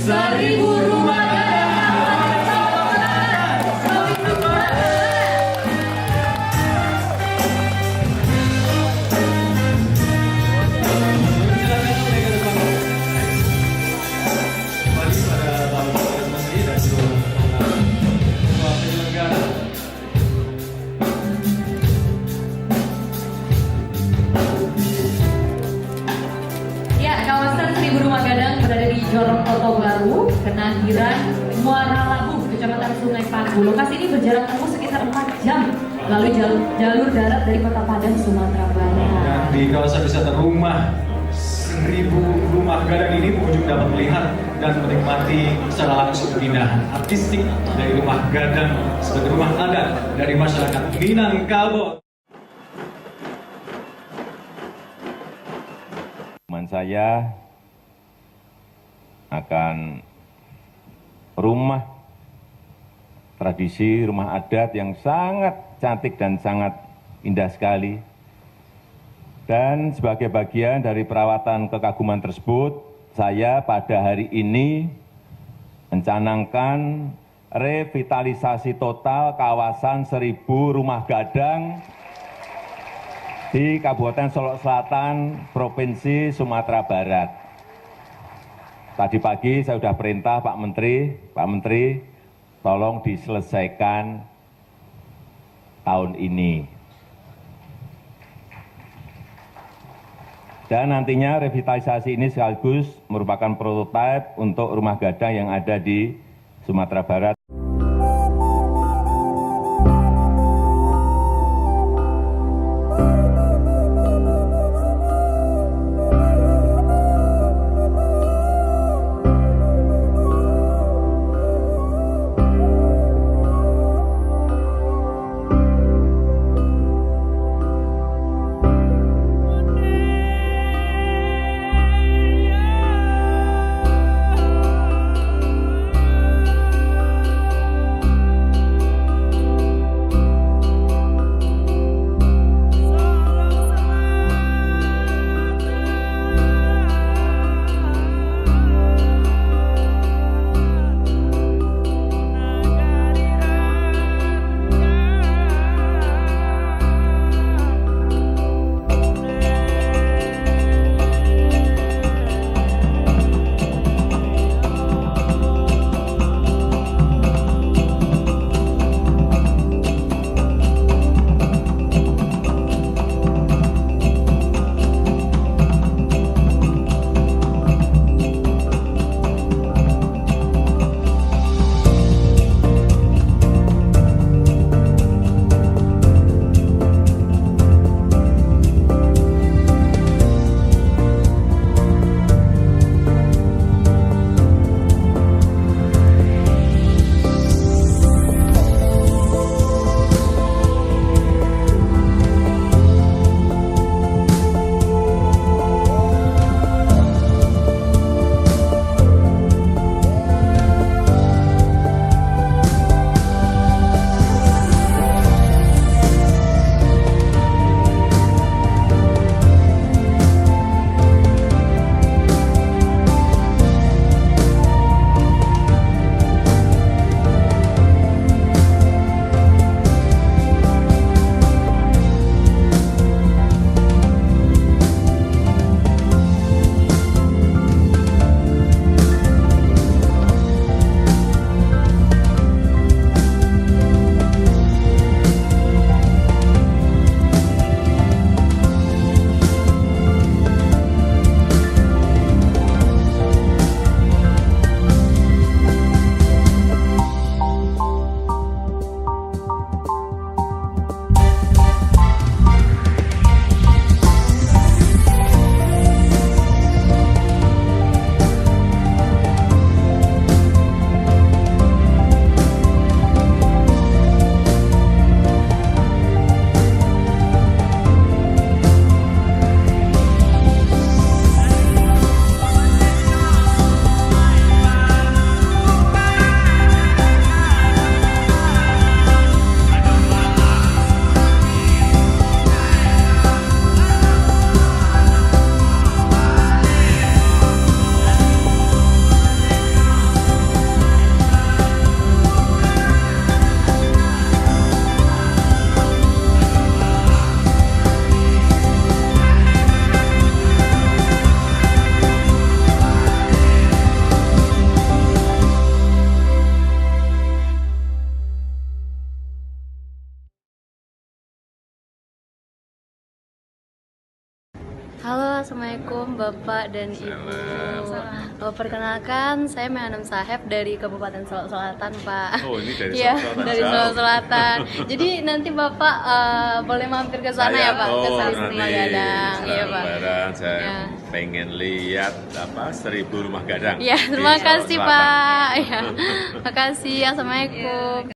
Seribu rumah Jorong Toto Baru, Kenandiran, Muara Labu, Kecamatan Sungai Paku. Lokasi ini berjarak tempuh sekitar 4 jam melalui jalur darat dari Kota Padang, Sumatera Barat. Dan di kawasan wisata rumah 1000 rumah gadang ini pengunjung dapat melihat dan menikmati secara langsung keindahan artistik dari rumah gadang sebagai rumah adat dari masyarakat Minangkabau. Teman saya akan rumah tradisi, rumah adat yang sangat cantik dan sangat indah sekali. Dan sebagai bagian dari perawatan kekaguman tersebut, saya pada hari ini mencanangkan revitalisasi total kawasan 1000 rumah gadang di Kabupaten Solok Selatan, Provinsi Sumatera Barat. Tadi pagi saya sudah perintah Pak Menteri, tolong diselesaikan tahun ini. Dan nantinya revitalisasi ini sekaligus merupakan prototipe untuk rumah gadang yang ada di Sumatera Barat. Halo, Assalamualaikum Bapak dan Ibu. Perkenalkan, saya Mehanam Saheb dari Kabupaten Solok Selatan, Pak. Oh, ini dari Iya, Solok Selatan. dari Solok Selatan. Jadi nanti Bapak boleh mampir ke sana ya, Pak, ke Seribu Rumah Gadang. Iya, Pak. Lebaran saya Ya. pengen lihat 1000 rumah gadang. Iya, di terima Solok kasih, Selatan. Pak. Ya, terima kasih. Assalamualaikum.